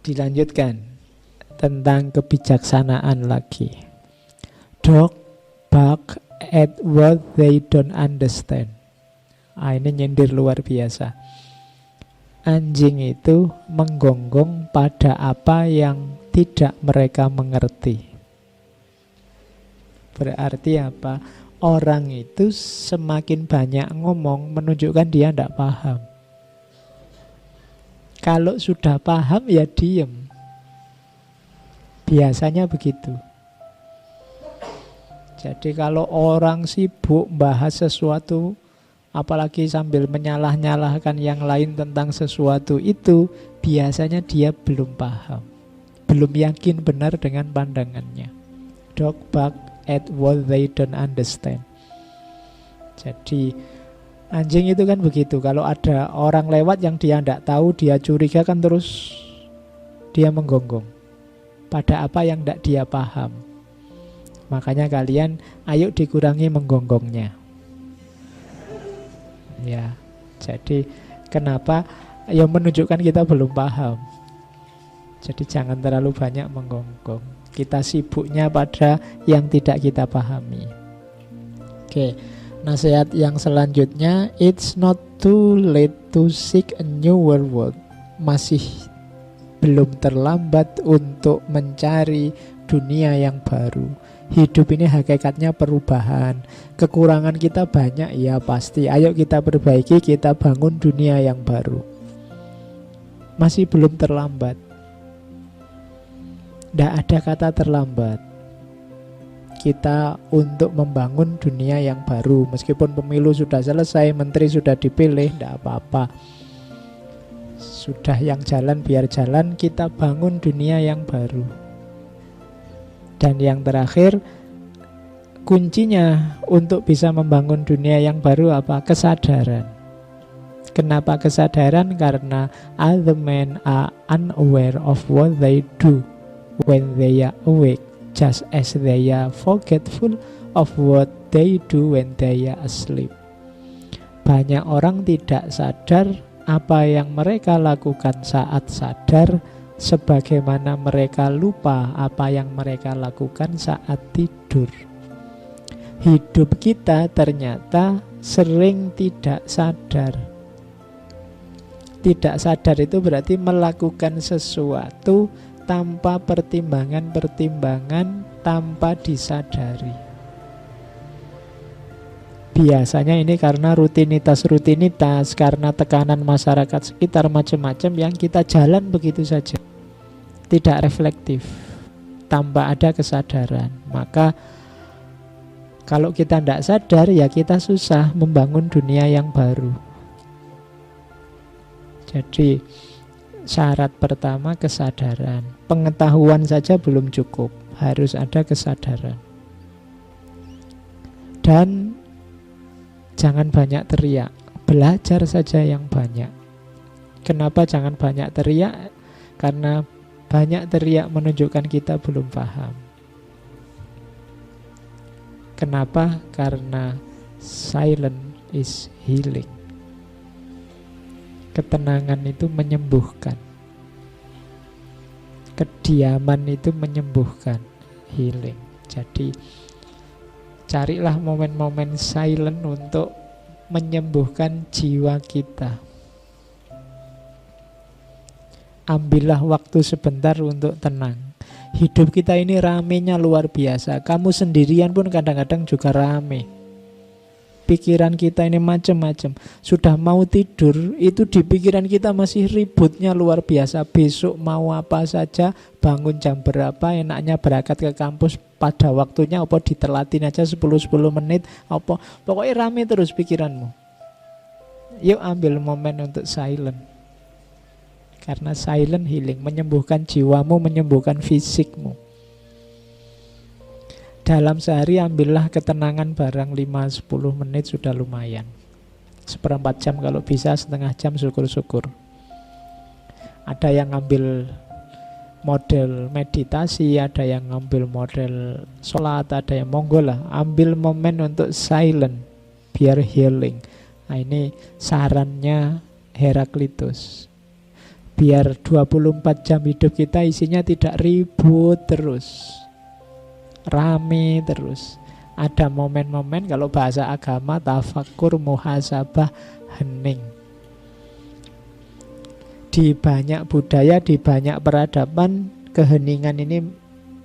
Dilanjutkan tentang kebijaksanaan lagi. Dog bark at what they don't understand. Ini nyindir luar biasa. Anjing itu menggonggong pada apa yang tidak mereka mengerti. Berarti apa? Orang itu semakin banyak ngomong menunjukkan dia tidak paham. Kalau sudah paham ya diem. Biasanya begitu. Jadi kalau orang sibuk bahas sesuatu, apalagi sambil menyalah-nyalahkan yang lain tentang sesuatu itu, biasanya dia belum paham, belum yakin benar dengan pandangannya. Dog bark at what they don't understand. Jadi anjing itu kan begitu. Kalau ada orang lewat yang dia tidak tahu, dia curiga kan terus dia menggonggong pada apa yang tidak dia paham. Makanya kalian ayo dikurangi menggonggongnya. Ya, jadi kenapa? Ya menunjukkan kita belum paham. Jadi jangan terlalu banyak menggonggong. Kita sibuknya pada yang tidak kita pahami. Oke, nasihat yang selanjutnya, it's not too late to seek a newer world. Masih belum terlambat untuk mencari dunia yang baru. Hidup ini hakikatnya perubahan. Kekurangan kita banyak, ya pasti. Ayo kita perbaiki, kita bangun dunia yang baru. Masih belum terlambat. Tidak ada kata terlambat kita untuk membangun dunia yang baru. Meskipun pemilu sudah selesai, menteri sudah dipilih, tidak apa-apa. Sudah yang jalan biar jalan, kita bangun dunia yang baru. Dan yang terakhir, kuncinya untuk bisa membangun dunia yang baru apa? Kesadaran. Kenapa kesadaran? Karena other men are unaware of what they do when they are awake, just as they are forgetful of what they do when they are asleep. Banyak orang tidak sadar apa yang mereka lakukan saat sadar, sebagaimana mereka lupa apa yang mereka lakukan saat tidur. Hidup kita ternyata sering tidak sadar. Tidak sadar itu berarti melakukan sesuatu tanpa pertimbangan-pertimbangan, tanpa disadari. Biasanya ini karena rutinitas-rutinitas, karena tekanan masyarakat sekitar macam-macam yang kita jalan begitu saja, tidak reflektif, tanpa ada kesadaran. Maka kalau kita tidak sadar, ya kita susah membangun dunia yang baru. Jadi syarat pertama kesadaran. Pengetahuan saja belum cukup, harus ada kesadaran. Dan jangan banyak teriak, belajar saja yang banyak. Kenapa jangan banyak teriak? Karena banyak teriak menunjukkan kita belum paham. Kenapa? Karena silent is healing. Ketenangan itu menyembuhkan. Kediaman itu menyembuhkan, healing. Jadi carilah momen-momen silent untuk menyembuhkan jiwa kita. Ambillah waktu sebentar untuk tenang. Hidup kita ini ramenya luar biasa. Kamu sendirian pun kadang-kadang juga rame. Pikiran kita ini macam-macam. Sudah mau tidur, itu di pikiran kita masih ributnya luar biasa. Besok mau apa saja, bangun jam berapa, enaknya berangkat ke kampus pada waktunya, apa ditelatin aja 10-10 menit, apa pokoknya rame terus pikiranmu. Yuk ambil momen untuk silent. Karena silent healing, menyembuhkan jiwamu, menyembuhkan fisikmu. Dalam sehari ambillah ketenangan barang 5-10 menit sudah lumayan. 1/4 jam kalau bisa, setengah jam syukur-syukur. Ada yang ngambil model meditasi, ada yang ngambil model sholat, ada yang monggo lah, ambil momen untuk silent biar healing. Nah ini sarannya Heraklitus. Biar 24 jam hidup kita isinya tidak ribut terus, rame terus. Ada momen-momen, kalau bahasa agama, tafakur, muhasabah, hening. Di banyak budaya, di banyak peradaban, keheningan ini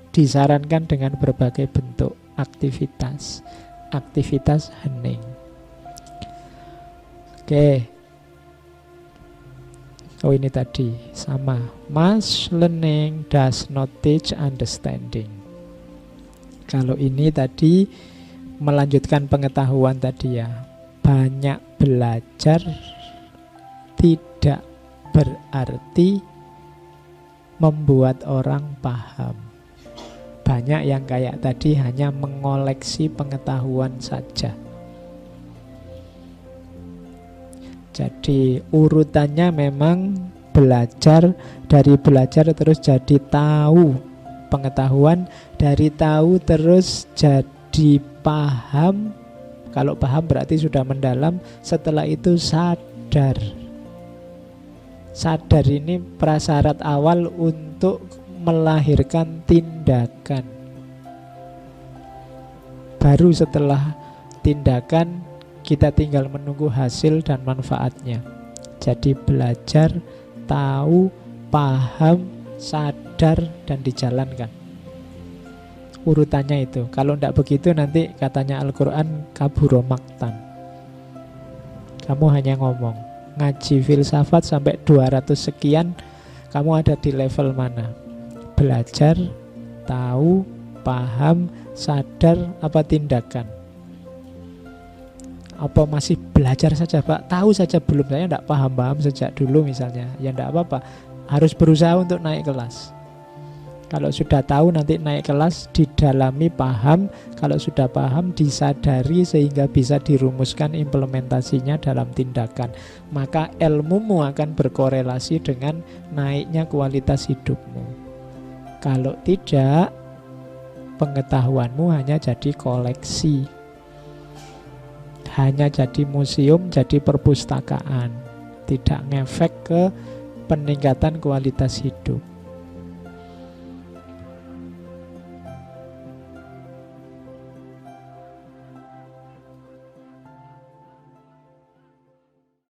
disarankan dengan berbagai bentuk aktivitas. Aktivitas hening. Oke. Oh, ini tadi sama. Much learning does not teach understanding. Kalau ini tadi melanjutkan pengetahuan tadi ya. Banyak belajar tidak berarti membuat orang paham. Banyak yang kayak tadi hanya mengoleksi pengetahuan saja. Jadi urutannya memang belajar, dari belajar terus jadi tahu pengetahuan, dari tahu terus jadi paham. Kalau paham berarti sudah mendalam, setelah itu sadar. Sadar ini prasyarat awal untuk melahirkan tindakan. Baru setelah tindakan kita tinggal menunggu hasil dan manfaatnya. Jadi belajar, tahu, paham, sadar, dan dijalankan. Urutannya itu. Kalau tidak begitu nanti katanya Al-Quran kaburo maktan. Kamu hanya ngomong. Ngaji filsafat sampai 200 sekian, kamu ada di level mana? Belajar, tahu, paham, sadar, apa tindakan? Apa masih belajar saja Pak? Tahu saja belum, saya tidak paham-paham sejak dulu misalnya. Ya tidak apa-apa, harus berusaha untuk naik kelas. Kalau sudah tahu nanti naik kelas, didalami paham. Kalau sudah paham disadari sehingga bisa dirumuskan implementasinya dalam tindakan. Maka ilmumu akan berkorelasi dengan naiknya kualitas hidupmu. Kalau tidak, pengetahuanmu hanya jadi koleksi, hanya jadi museum, jadi perpustakaan, tidak ngefek ke peningkatan kualitas hidup.